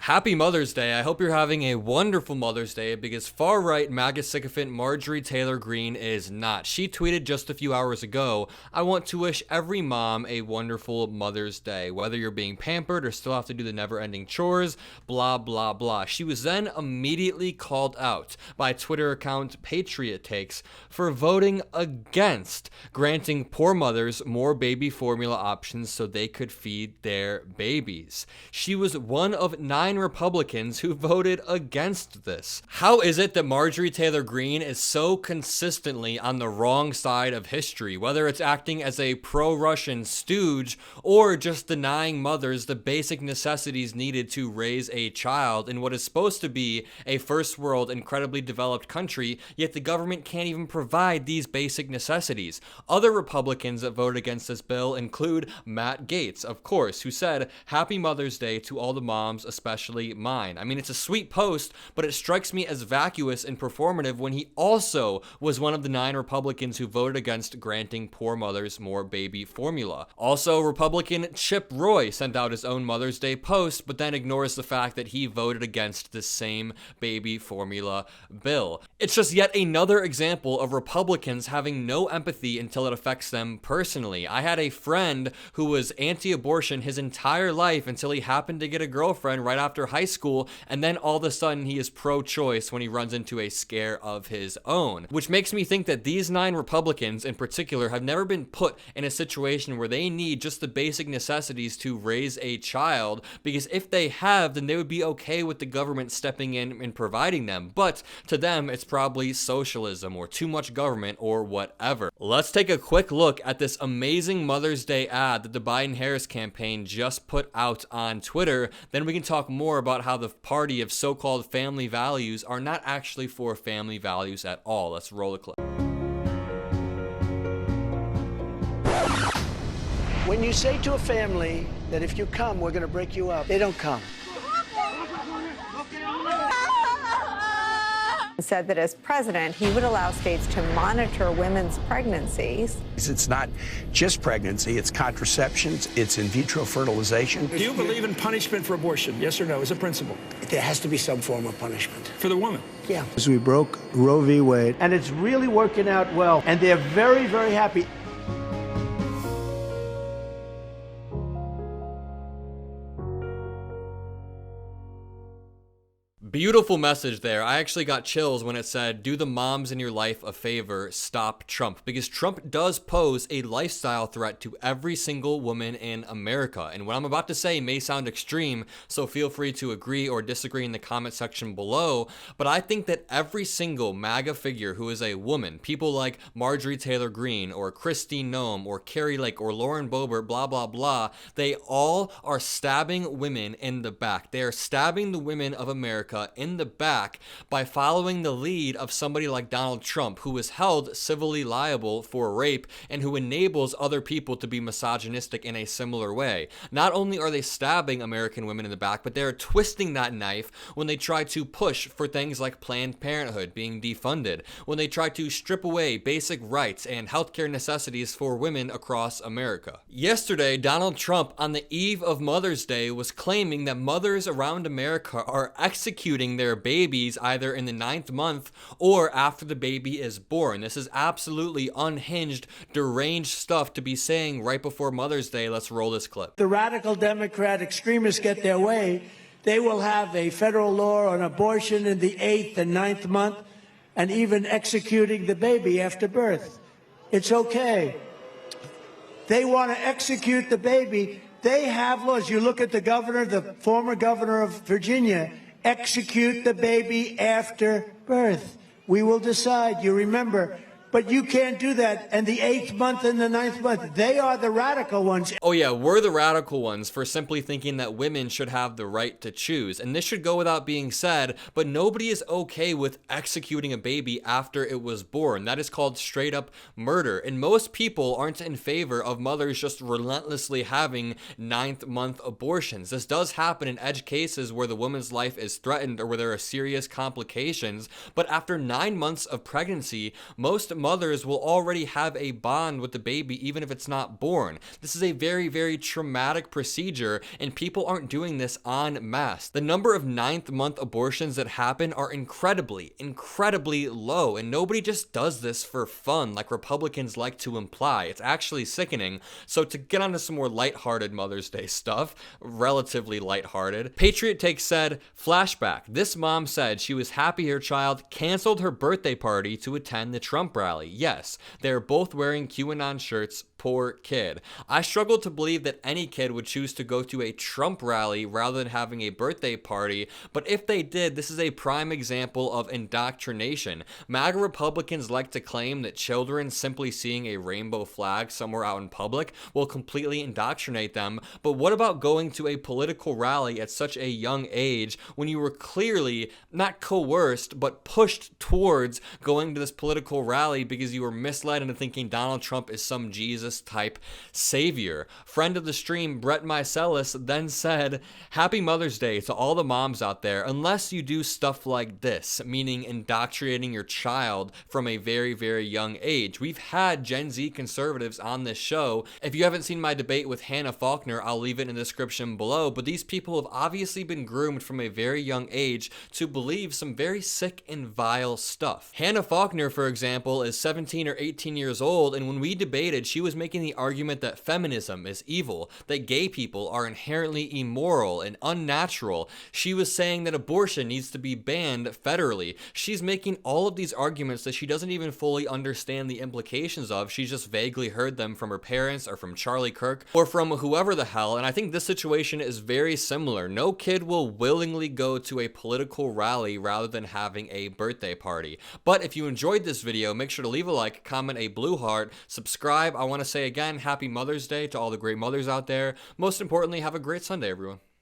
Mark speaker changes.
Speaker 1: Happy Mother's Day. I hope you're having a wonderful Mother's Day because far-right MAGA sycophant Marjorie Taylor Greene is not. She tweeted just a few hours ago, "I want to wish every mom a wonderful Mother's Day, whether you're being pampered or still have to do the never-ending chores, blah, blah, blah." She was then immediately called out by Twitter account Patriot Takes for voting against granting poor mothers more baby formula options so they could feed their babies. She was one of 9 Republicans who voted against this. How is it that Marjorie Taylor Greene is so consistently on the wrong side of history, whether it's acting as a pro-Russian stooge or just denying mothers the basic necessities needed to raise a child in what is supposed to be a first world, incredibly developed country, yet the government can't even provide these basic necessities? Other Republicans that voted against this bill include Matt Gaetz, of course, who said, "Happy Mother's Day to all the moms, especially mine." I mean, it's a sweet post, but it strikes me as vacuous and performative when he also was one of the 9 Republicans who voted against granting poor mothers more baby formula. Also, Republican Chip Roy sent out his own Mother's Day post, but then ignores the fact that he voted against the same baby formula bill. It's just yet another example of Republicans having no empathy until it affects them personally. I had a friend who was anti-abortion his entire life until he happened to get a girlfriend right after high school, and then all of a sudden he is pro-choice when he runs into a scare of his own. Which makes me think that these 9 Republicans in particular have never been put in a situation where they need just the basic necessities to raise a child, because if they have, then they would be okay with the government stepping in and providing them. But to them, it's probably socialism or too much government or whatever. Let's take a quick look at this amazing Mother's Day ad that the Biden-Harris campaign just put out on Twitter. Then we can talk more about how the party of so-called family values are not actually for family values at all. Let's roll the clip.
Speaker 2: When you say to a family that if you come, we're going to break you up, they don't come.
Speaker 3: Said that as president, he would allow states to monitor women's pregnancies.
Speaker 4: It's not just pregnancy, it's contraceptions, it's in vitro fertilization.
Speaker 5: Do you believe in punishment for abortion? Yes or no, as a principle?
Speaker 2: There has to be some form of punishment.
Speaker 5: For the woman?
Speaker 2: Yeah. We broke Roe v. Wade, and it's really working out well, and they're very, very happy.
Speaker 1: Beautiful message there. I actually got chills when it said, "Do the moms in your life a favor, stop Trump," because Trump does pose a lifestyle threat to every single woman in America. And what I'm about to say may sound extreme, so feel free to agree or disagree in the comment section below, but I think that every single MAGA figure who is a woman, people like Marjorie Taylor Greene or Christine Noem or Carrie Lake or Lauren Boebert, blah, blah, blah, they all are stabbing women in the back. They are stabbing the women of America in the back by following the lead of somebody like Donald Trump, who is held civilly liable for rape and who enables other people to be misogynistic in a similar way. Not only are they stabbing American women in the back, but they're twisting that knife when they try to push for things like Planned Parenthood being defunded, when they try to strip away basic rights and healthcare necessities for women across America. Yesterday, Donald Trump, on the eve of Mother's Day, was claiming that mothers around America are executing their babies either in the 9th month or after the baby is born. This is absolutely unhinged, deranged stuff to be saying right before Mother's Day. Let's roll this clip.
Speaker 2: The radical Democrat extremists get their way, they will have a federal law on abortion in the 8th and 9th month and even executing the baby after birth. It's okay. They want to execute the baby. They have laws. You look at the governor, the former governor of Virginia, execute the baby after birth. We will decide, you remember. But you can't do that. And the 8th month and the 9th month, they are the radical ones.
Speaker 1: Oh yeah, we're the radical ones for simply thinking that women should have the right to choose. And this should go without being said, but nobody is okay with executing a baby after it was born. That is called straight up murder. And most people aren't in favor of mothers just relentlessly having 9th month abortions. This does happen in edge cases where the woman's life is threatened or where there are serious complications. But after 9 months of pregnancy, most mothers will already have a bond with the baby even if it's not born. This is a very, very traumatic procedure, and people aren't doing this en masse. The number of 9th-month abortions that happen are incredibly, incredibly low, and nobody just does this for fun like Republicans like to imply. It's actually sickening. So to get onto some more lighthearted Mother's Day stuff, relatively lighthearted, Patriot Take said, flashback, this mom said she was happy her child canceled her birthday party to attend the Trump rally. Yes, they're both wearing QAnon shirts. Poor kid. I struggle to believe that any kid would choose to go to a Trump rally rather than having a birthday party, but if they did, this is a prime example of indoctrination. MAGA Republicans like to claim that children simply seeing a rainbow flag somewhere out in public will completely indoctrinate them, but what about going to a political rally at such a young age when you were clearly not coerced, but pushed towards going to this political rally because you were misled into thinking Donald Trump is some Jesus type savior? Friend of the stream, Brett Mycelis, then said, happy Mother's Day to all the moms out there, unless you do stuff like this, meaning indoctrinating your child from a very, very young age. We've had Gen Z conservatives on this show. If you haven't seen my debate with Hannah Faulkner, I'll leave it in the description below, but these people have obviously been groomed from a very young age to believe some very sick and vile stuff. Hannah Faulkner, for example, is 17 or 18 years old, and when we debated, she was making the argument that feminism is evil, that gay people are inherently immoral and unnatural. She was saying that abortion needs to be banned federally. She's making all of these arguments that she doesn't even fully understand the implications of. She's just vaguely heard them from her parents or from Charlie Kirk or from whoever the hell, and I think this situation is very similar. No kid will willingly go to a political rally rather than having a birthday party. But if you enjoyed this video, make sure to leave a like, comment a blue heart, subscribe. I want to say again, happy Mother's Day to all the great mothers out there. Most importantly, have a great Sunday, everyone.